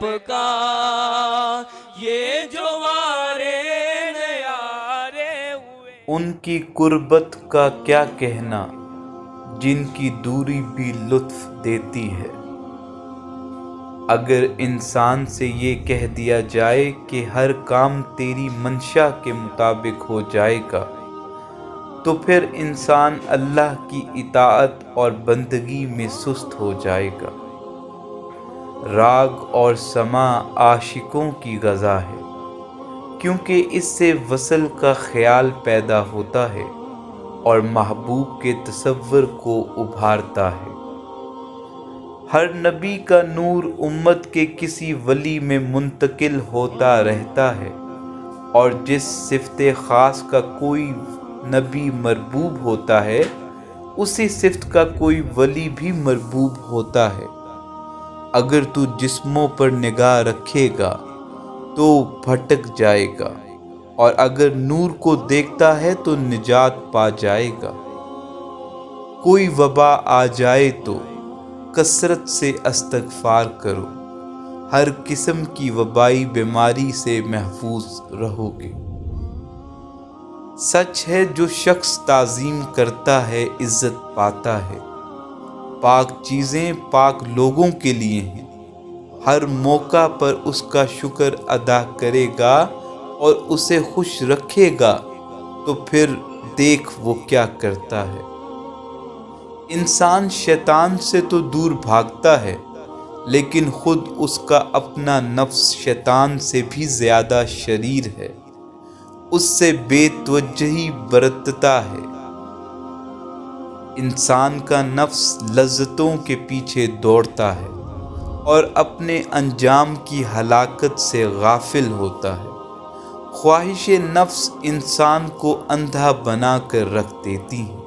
آپ کا یہ جو وارے نیارے ہوئے۔ ان کی قربت کا کیا کہنا جن کی دوری بھی لطف دیتی ہے۔ اگر انسان سے یہ کہہ دیا جائے کہ ہر کام تیری منشا کے مطابق ہو جائے گا تو پھر انسان اللہ کی اطاعت اور بندگی میں سست ہو جائے گا۔ راگ اور سماع عاشقوں کی غذا ہے، کیونکہ اس سے وصل کا خیال پیدا ہوتا ہے اور محبوب کے تصور کو ابھارتا ہے۔ ہر نبی کا نور امت کے کسی ولی میں منتقل ہوتا رہتا ہے، اور جس صفت خاص کا کوئی نبی مربوب ہوتا ہے اسی صفت کا کوئی ولی بھی مربوب ہوتا ہے۔ اگر تو جسموں پر نگاہ رکھے گا تو بھٹک جائے گا، اور اگر نور کو دیکھتا ہے تو نجات پا جائے گا۔ کوئی وبا آ جائے تو کثرت سے استغفار کرو، ہر قسم کی وبائی بیماری سے محفوظ رہو گے۔ سچ ہے جو شخص تعظیم کرتا ہے عزت پاتا ہے۔ پاک چیزیں پاک لوگوں کے لیے ہیں، ہر موقع پر اس کا شکر ادا کرے گا اور اسے خوش رکھے گا تو پھر دیکھ وہ کیا کرتا ہے۔ انسان شیطان سے تو دور بھاگتا ہے، لیکن خود اس کا اپنا نفس شیطان سے بھی زیادہ شریر ہے، اس سے بے توجہی برتتا ہے۔ انسان کا نفس لذتوں کے پیچھے دوڑتا ہے اور اپنے انجام کی ہلاکت سے غافل ہوتا ہے۔ خواہش نفس انسان کو اندھا بنا کر رکھ دیتی ہے۔